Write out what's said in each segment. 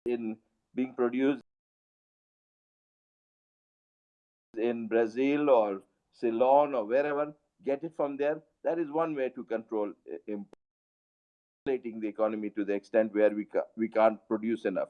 in being produced in Brazil or Ceylon or wherever, get it from there. That is one way to control inflating the economy to the extent where we can't produce enough.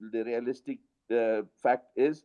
The realistic fact is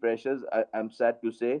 pressures, I'm sad to say,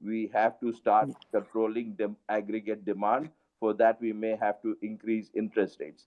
We have to start controlling the aggregate demand. For that we may have to increase interest rates.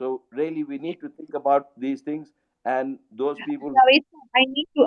So really we need to think about these things and those people. Javed, I need to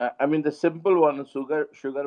I mean the simple one, sugar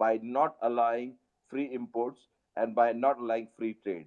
by not allowing free imports and by not allowing free trade.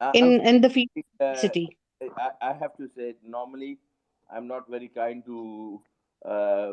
in the city. I have to say normally I'm not very kind to uh,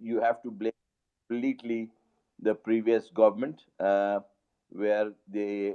you have to blame completely the previous government, where they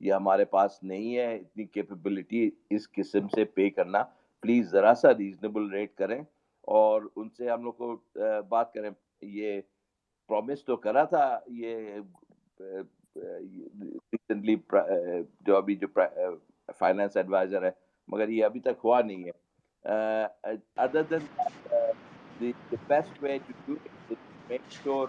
یہ ہمارے پاس نہیں ہے اتنی capability اس قسم سے پے کرنا، please ذرا سا ریزنیبل ریٹ کریں اور ان سے ہم لوگ کو بات کریں. یہ پرومس تو کرا تھا یہ ریسنٹلی جو ابھی جو فائنانس ایڈوائزر ہے، مگر یہ ابھی تک ہوا نہیں ہے. Other than the best way to do it is to make sure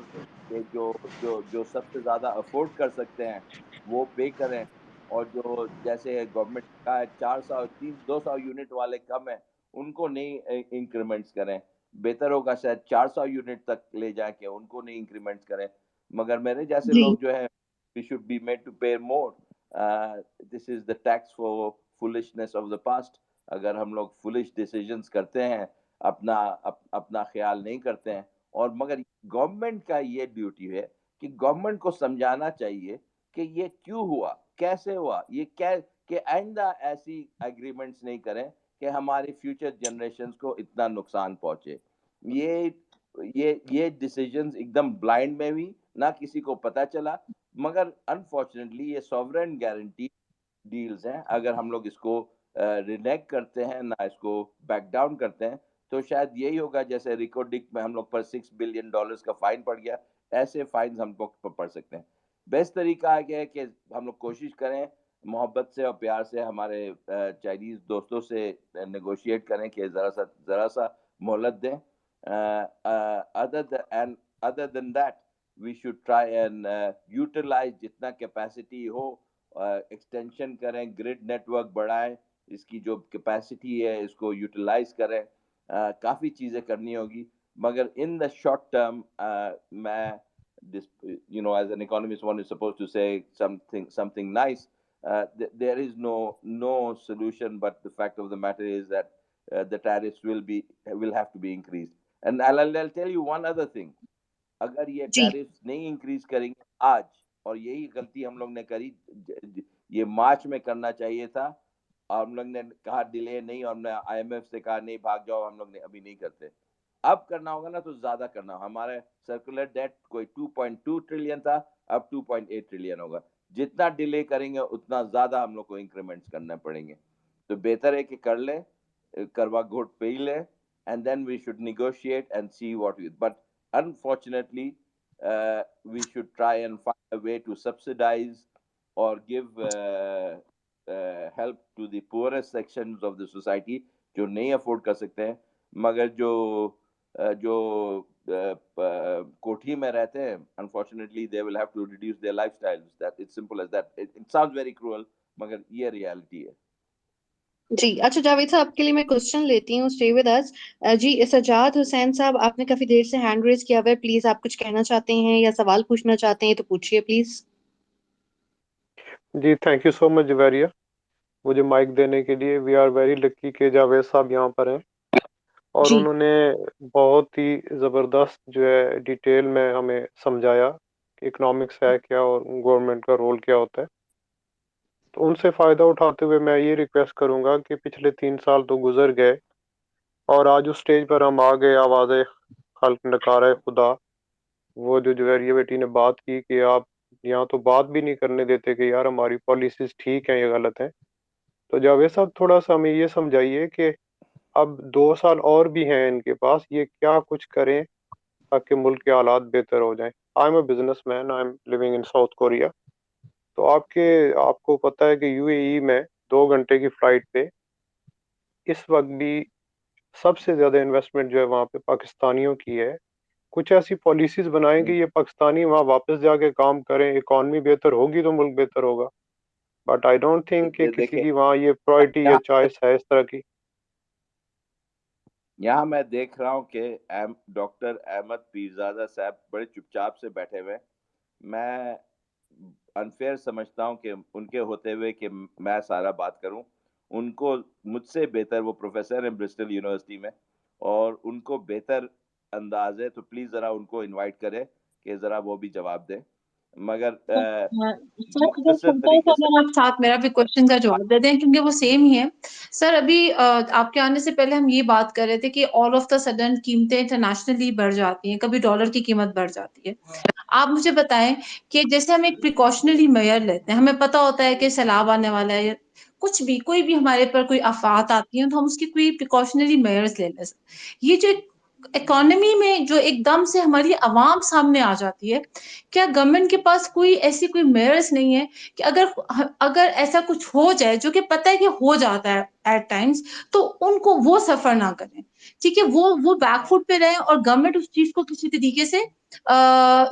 کہ جو سب سے زیادہ افورڈ کر سکتے ہیں وہ پے کریں، اور جو جیسے گورنمنٹ کا 200 یونٹ والے کم ہیں ان کو نہیں انکریمنٹس کریں. بہتر ہوگا شاید 400 یونٹ تک لے جا کے ان کو نہیں انکریمنٹس کریں. مگر میرے جیسے جی لوگ جو ہیں we should be made to pay more. This is the tax for foolishness of the past. اگر ہم لوگ فولش ڈیسیجنز کرتے ہیں، اپنا خیال نہیں کرتے ہیں، اور مگر گورنمنٹ کا یہ ڈیوٹی ہے کہ گورنمنٹ کو سمجھانا چاہیے کہ یہ کیوں ہوا، کیسے ہوا، یہ کہ آئندہ ایسی ایگریمنٹس نہیں کریں کہ ہماری فیوچر جنریشنز کو اتنا نقصان پہنچے. یہ ڈیسیجنز ایک دم بلائنڈ میں بھی نہ کسی کو پتہ چلا، مگر انفارچونیٹلی یہ سوورن گارنٹی ڈیلز ہیں. اگر ہم لوگ اس کو رینیگ کرتے ہیں، نہ اس کو بیک ڈاؤن کرتے ہیں، تو شاید یہی ہوگا جیسے ریکارڈنگ میں ہم لوگ پر $6 بلین کا فائن پڑ گیا، ایسے فائنز ہم لوگ پڑ سکتے ہیں. بیسٹ طریقہ یہ ہے کہ ہم لوگ کوشش کریں محبت سے اور پیار سے ہمارے چائنیز دوستوں سے نیگوشیٹ کریں کہ ذرا سا مہلت دیں. Other than that we should try and utilise جتنا کیپیسٹی ہو، ایکسٹینشن کریں، گریڈ نیٹ ورک بڑھائیں، اس کی جو کیپیسٹی ہے اس کو یوٹیلائز کریں. کافی چیزیں کرنی ہوگی، مگر ان دا شارٹ ٹرم میں as an economist one is supposed to say something nice. There is no solution, but the fact of the matter is that the tariffs will have to be increased. And I'll tell you one other thing. اگر یہ جی tariffs نہیں increase کریں گے آج، اور یہی غلطی ہم لوگ نے کری، یہ مارچ میں کرنا چاہیے تھا، اور ہم لوگ نے کہا ڈیلے نہیں، اور ہم نے آئی ایم ایف سے کہا نہیں بھاگ جاؤ، ہم لوگ نے ابھی نہیں کرتے. اب کرنا ہوگا نا تو زیادہ کرنا ہوگا. ہمارے سرکولر ڈیٹ کوئی 2.2 ٹریلین تھا، اب 2.8 ٹریلین ہوگا. جتنا ڈیلے کریں گے اتنا زیادہ ہم لوگ کو انکریمنٹس کرنے پڑیں گے. تو بہتر ہے کہ کر لیں، کروا گھوٹ پہ ہی لیں، and then we should negotiate and see what we. But unfortunately we should try and find a way to subsidize or give help to the poorest sections of the society جو نہیں افورڈ کر سکتے ہیں. مگر جو کوٹھی میں رہتے ہیں unfortunately they will have to reduce their lifestyles. That it's simple as that. It sounds very cruel مگر یہ ریالٹی ہے. جی اچھا جاوید صاحب، آپ کے لیے میں کوشچن لیتی ہوں، اسٹے ود اس. جی سجاد حسین صاحب، آپ نے کافی دیر سے ہینڈ ریز کیا ہوا ہے، پلیز آپ کچھ کہنا چاہتے ہیں یا سوال پوچھنا چاہتے ہیں تو پوچھیے پلیز. جی thank you so much Javeria, مجھے مائک دینے کے لیے. وی آر ویری لکی کہ جاوید صاحب یہاں پر ہیں، اور جی انہوں نے بہت ہی زبردست جو ہے ڈیٹیل میں ہمیں سمجھایا کہ اکنامکس ہے کیا اور گورنمنٹ کا رول کیا ہوتا ہے. تو ان سے فائدہ اٹھاتے ہوئے میں یہ ریکویسٹ کروں گا کہ پچھلے 3 سال تو گزر گئے، اور آج اس سٹیج پر ہم آ گئے، آواز خلق نکارہ خدا. وہ جو جویریہ بیٹی نے بات کی کہ آپ یہاں تو بات بھی نہیں کرنے دیتے کہ یار ہماری پالیسیز ٹھیک ہیں یا غلط ہیں. تو جاوید صاحب تھوڑا سا ہمیں یہ سمجھائیے کہ اب 2 سال اور بھی ہیں ان کے پاس، یہ کیا کچھ کریں تاکہ ملک کے حالات بہتر ہو جائیں. I'm a businessman, I'm living in South Korea. تو آپ کو پتہ ہے کہ یو اے ای میں 2 گھنٹے کی فلائٹ پہ اس وقت بھی سب سے زیادہ انویسٹمنٹ جو ہے وہاں پہ پاکستانیوں کی ہے. کچھ ایسی پالیسیز بنائیں کہ یہ پاکستانی وہاں واپس جا کے کام کریں، اکانومی بہتر ہوگی تو ملک بہتر ہوگا. بٹ آئی ڈونٹ تھنک کہ کسی دیکھیں کی وہاں یہ پرائرٹی یا چوائس ہے اس طرح کی. یہاں میں دیکھ رہا ہوں کہ ڈاکٹر احمد پیرزادہ صاحب بڑے چپ چاپ سے بیٹھے ہوئے. میں انفیئر سمجھتا ہوں کہ ان کے ہوتے ہوئے کہ میں سارا بات کروں. ان کو مجھ سے بہتر، وہ پروفیسر ہیں برسٹل یونیورسٹی میں، اور ان کو بہتر انداز ہے، تو پلیز ذرا ان کو انوائٹ کرے کہ ذرا وہ بھی جواب دیں. مگر سر مختصر طریقے سے اگر آپ ساتھ میرا بھی کوشچن کا جواب دے دیں کیونکہ وہ سیم ہی ہے. سر ابھی آپ کے آنے سے پہلے ہم یہ بات کر رہے تھے کہ آل آف دا سڈن قیمتیں انٹرنیشنلی بڑھ جاتی ہیں, کبھی ڈالر کی قیمت بڑھ جاتی ہے. آپ مجھے بتائیں کہ جیسے ہم ایک پریکاشنری میئر لیتے ہیں, ہمیں پتہ ہوتا ہے کہ سیلاب آنے والا ہے, کچھ بھی کوئی بھی ہمارے پر کوئی آفات آتی ہیں تو ہم اس کی کوئی پریکاشنری میئرز لے لیں. یہ جو اکانومی میں جو ایک دم سے ہماری عوام سامنے آ جاتی ہے, کیا گورنمنٹ کے پاس کوئی ایسی کوئی میئرز نہیں ہے کہ اگر ایسا کچھ ہو جائے جو کہ پتہ ہے کہ ہو جاتا ہے ایٹ ٹائمز, تو ان کو وہ سفر نہ کریں, ٹھیک ہے, وہ بیک فوٹ پہ رہیں اور گورنمنٹ اس چیز کو کسی طریقے سے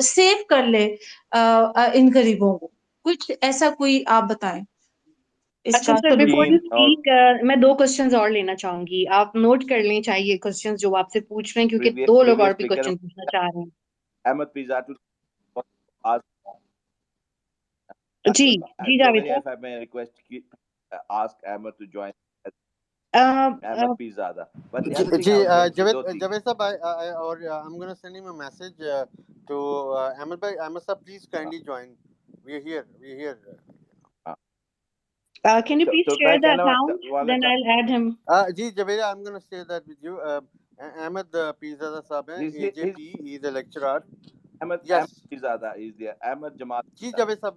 سیو کر لے ان غریبوں کو. کچھ ایسا کوئی آپ بتائیں اس اچھا کا سر, بیفور یو اور اسپیک میں 2 کوسچنز اور لینا چاہوں گی, آپ نوٹ کر لیں چاہیے کوسچنز جو آپ سے پوچھ رہے ہیں, کیونکہ 2 لوگ اور previous بھی speaker کوسچن پوچھنا چاہ رہے ہیں. Ahmed Pizza to ask G G Javed Javeria, if I may request ask Ahmed to join صاحب. Ahmed Pizada. But the other thing I was saying, Javed sir, or I'm gonna send him a message to Ahmed bhai. Ahmed sir, please kindly join. We're here. Can you please تو share میں the کہنا account? والا Then I'll add him. Ji Javed, I'm gonna share that with you. Ahmed Pizada sahab hai, AJP. He's a lecturer. Ahmed Yes. Pizada is there. Ahmed Jamal. Ji Javed sahab,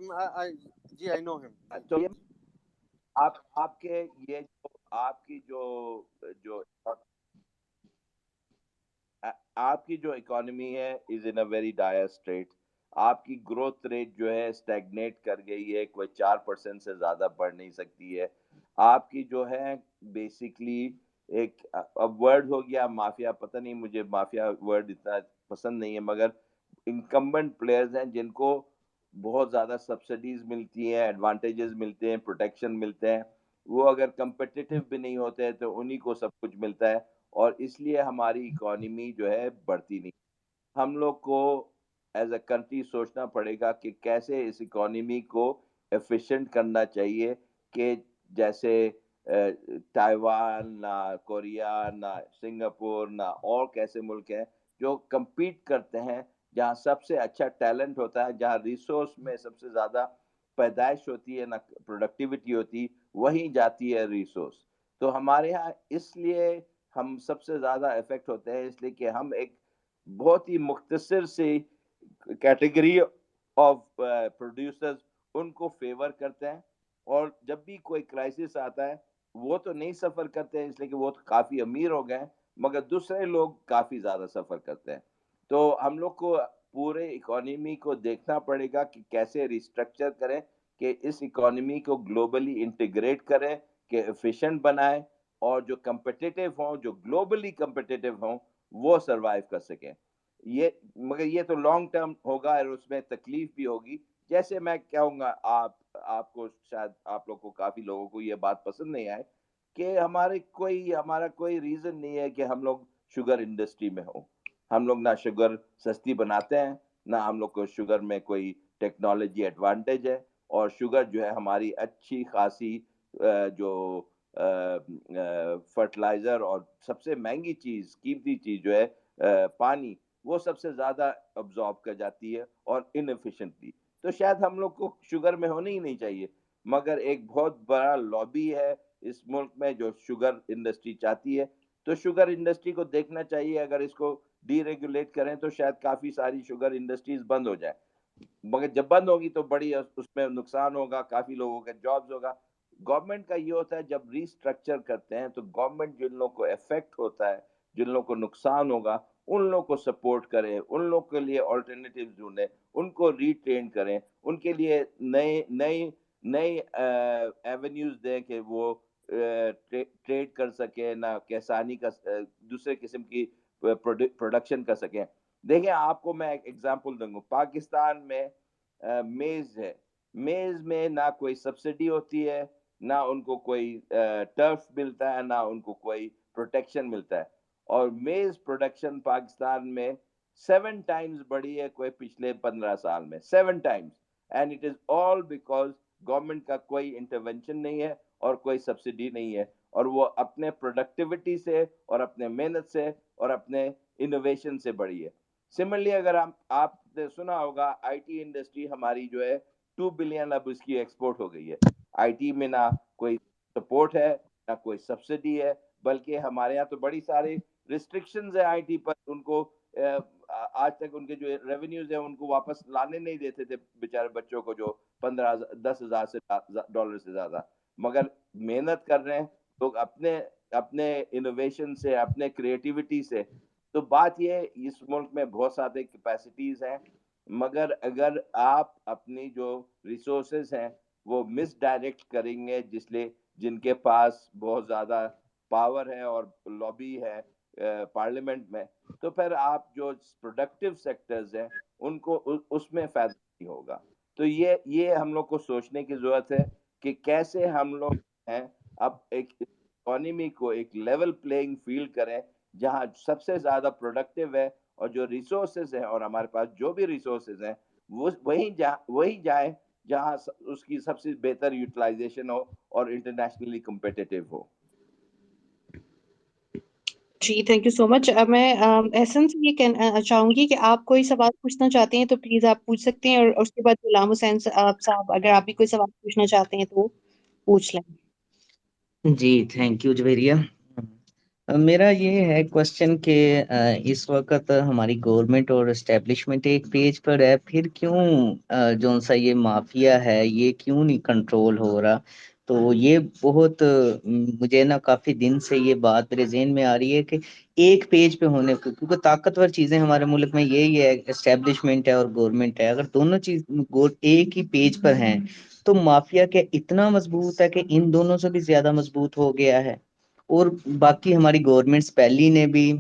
I know him. تو یہ آپ کے یہ آپ کی جو آپ کی جو اکانومی ہے از ان اے ویری ڈائر اسٹیٹ. آپ کی گروتھ ریٹ جو ہے اسٹیگنیٹ کر گئی ہے, کوئی 4% سے زیادہ بڑھ نہیں سکتی ہے. آپ کی جو ہے بیسکلی ایک اب ورڈ ہو گیا مافیا, پتہ نہیں مجھے مافیا ورڈ اتنا پسند نہیں ہے, مگر انکمبنٹ پلیئرز ہیں جن کو بہت زیادہ سبسڈیز ملتی ہیں, ایڈوانٹیجز ملتے ہیں, پروٹیکشن ملتے ہیں. وہ اگر کمپٹیٹیو بھی نہیں ہوتے تو انہی کو سب کچھ ملتا ہے, اور اس لیے ہماری اکانومی جو ہے بڑھتی نہیں. ہم لوگ کو ایز اے کنٹری سوچنا پڑے گا کہ کیسے اس اکانومی کو ایفیشینٹ کرنا چاہیے, کہ جیسے تائیوان, نہ کوریا, نہ سنگاپور, نہ اور کیسے ملک ہیں جو کمپیٹ کرتے ہیں, جہاں سب سے اچھا ٹیلنٹ ہوتا ہے, جہاں ریسورس میں سب سے زیادہ پیدائش ہوتی ہے, نہ پروڈکٹیوٹی ہوتی, وہیں جاتی ہے ریسورس. تو ہمارے ہاں اس لیے ہم سب سے زیادہ افیکٹ ہوتے ہیں, اس لیے کہ ہم ایک بہت ہی مختصر سی کیٹیگری آف پروڈیوسرز ان کو فیور کرتے ہیں, اور جب بھی کوئی کرائسس آتا ہے وہ تو نہیں سفر کرتے ہیں اس لیے کہ وہ تو کافی امیر ہو گئے ہیں, مگر دوسرے لوگ کافی زیادہ سفر کرتے ہیں. تو ہم لوگ کو پورے اکانومی کو دیکھنا پڑے گا کہ کیسے ریسٹرکچر کریں, کہ اس اکانومی کو گلوبلی انٹیگریٹ کریں, کہ ایفیشینٹ بنائیں, اور جو کمپٹیٹیو ہوں, جو گلوبلی کمپٹیٹیو ہوں, وہ سروائیو کر سکیں. مگر یہ تو لانگ ٹرم ہوگا اور اس میں تکلیف بھی ہوگی. جیسے میں کہوں گا, آپ کو شاید آپ لوگ کو کافی لوگوں کو یہ بات پسند نہیں آئے کہ ہمارا کوئی ریزن نہیں ہے کہ ہم لوگ شوگر انڈسٹری میں ہوں. ہم لوگ نہ شوگر سستی بناتے ہیں, نہ ہم لوگ کو شوگر میں کوئی ٹیکنالوجی ایڈوانٹیج ہے, اور شوگر جو ہے ہماری اچھی خاصی جو فرٹیلائزر اور سب سے مہنگی چیز, قیمتی چیز جو ہے پانی, وہ سب سے زیادہ ابزارب کر جاتی ہے اور انفیشینٹلی. تو شاید ہم لوگ کو شوگر میں ہونا ہی نہیں چاہیے, مگر ایک بہت بڑا لابی ہے اس ملک میں جو شوگر انڈسٹری چاہتی ہے. تو شوگر انڈسٹری کو دیکھنا چاہیے, اگر اس کو ڈی ریگولیٹ کریں تو شاید کافی ساری شوگر انڈسٹریز بند ہو جائیں, مگر جب بند ہوگی تو بڑی اس میں نقصان ہوگا, کافی لوگوں کا جابز ہوگا. گورنمنٹ کا یہ ہوتا ہے جب ریسٹرکچر کرتے ہیں تو گورنمنٹ جن لوگوں کو افیکٹ ہوتا ہے, جن لوگوں کو نقصان ہوگا, ان لوگوں کو سپورٹ کریں, ان لوگوں کے لیے آلٹرنیٹیوز ڈھونڈیں, ان کو ریٹرین کریں, ان کے لیے نئے ایونیوز دیں کہ وہ ٹریڈ کر سکیں, نہ کسانی کا دوسرے قسم کی پروڈکشن کر سکیں. دیکھیں آپ کو میں ایک ایگزامپل دوں گا. پاکستان میں میز ہے, میز میں نہ کوئی سبسڈی ہوتی ہے, نہ ان کو کوئی ٹرف ملتا ہے, نہ ان کو کوئی پروٹیکشن ملتا ہے, اور میز پروڈکشن پاکستان میں 7 ٹائمز بڑھی ہے کوئی پچھلے 15 سال میں, 7 Times. And it is all because government کا کوئی انٹرونشن نہیں ہے اور کوئی سبسڈی نہیں ہے, اور وہ اپنے پروڈکٹیوٹی سے اور اپنے محنت سے اور اپنے انوویشن سے بڑھی ہے. سملرلی اگر آپ سنا ہوگا آئی ٹی انڈسٹری ہماری جو ہے 2 بلین اب اس کی ایکسپورٹ ہو گئی ہے. آئی ٹی میں نہ کوئی سپورٹ ہے نہ کوئی سبسڈی ہے، بلکہ ہمارے یہاں تو بڑی ساری ریسٹرکشنز ہیں آئی ٹی پر. ان کو آج تک ان کے جو ریونیوز ہیں ان کو واپس لانے نہیں دیتے تھے بیچارے بچوں کو، جو 10,000 سے ڈالر سے زیادہ. مگر محنت کر رہے ہیں لوگ اپنے انوویشن سے، اپنے کریٹیوٹی سے. تو بات یہ اس ملک میں بہت سارے کیپیسٹیز ہیں، مگر اگر آپ اپنی جو ریسورسز ہیں وہ مس ڈائریکٹ کریں گے، جن کے پاس بہت زیادہ پاور ہے اور لابی ہے پارلیمنٹ میں، تو پھر آپ جو پروڈکٹیو سیکٹرز ہیں ان کو اس میں فائدہ نہیں ہوگا. تو یہ ہم لوگ کو سوچنے کی ضرورت ہے کہ کیسے ہم لوگ ہیں اب ایک اکانومی کو ایک لیول پلینگ فیلڈ کریں جہاں سب سے زیادہ پروڈکٹیو ہے، اور جو ریسورسز ہیں اور ہمارے پاس جو بھی ریسورسز ہیں وہی جائیں جہاں اس کی سب سے بہتر یوٹیلائزیشن ہو اور انٹرنیشنلی کمپیٹیٹیو ہو. جی تھینک یو سو مچ. میں احسن سے یہ کہنا چاہوں گی کہ آپ کوئی سوال پوچھنا چاہتے ہیں تو پلیز آپ پوچھ سکتے ہیں، اور اس کے بعد غلام حسین صاحب اگر آپ بھی کوئی سوال پوچھنا چاہتے ہیں تو پوچھ لیں. جی تھینک یو جویریہ. میرا یہ ہے کوشچن کہ اس وقت ہماری گورنمنٹ اور اسٹیبلشمنٹ ایک پیج پر ہے، پھر کیوں جو سا یہ مافیا ہے یہ کیوں نہیں کنٹرول ہو رہا؟ تو یہ بہت مجھے نا کافی دن سے یہ بات میرے ذہن میں آ رہی ہے کہ ایک پیج پہ ہونے کو، کیونکہ طاقتور چیزیں ہمارے ملک میں یہی ہے، اسٹیبلشمنٹ ہے اور گورنمنٹ ہے. اگر دونوں چیز ایک ہی پیج پر ہیں تو مافیا کیا اتنا مضبوط ہے کہ ان دونوں سے بھی زیادہ مضبوط ہو گیا ہے؟ اور باقی ہماری گورنمنٹس پہلی نے بھی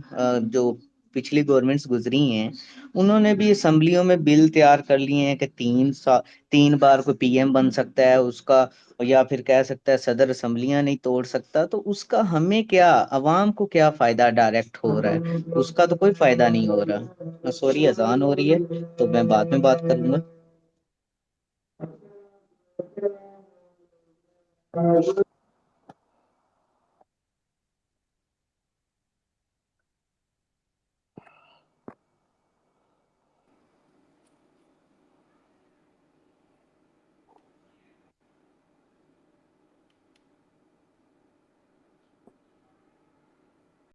جو پچھلی گورنمنٹس گزری ہیں انہوں نے بھی اسمبلیوں میں بل تیار کر لیے ہیں کہ 3 بار کوئی پی ایم بن سکتا ہے اس کا، یا پھر کہہ سکتا ہے صدر اسمبلیاں نہیں توڑ سکتا. تو اس کا ہمیں کیا، عوام کو کیا فائدہ ڈائریکٹ ہو رہا ہے؟ اس کا تو کوئی فائدہ نہیں ہو رہا. سوری اذان ہو رہی ہے تو میں بعد میں بات کروں گا.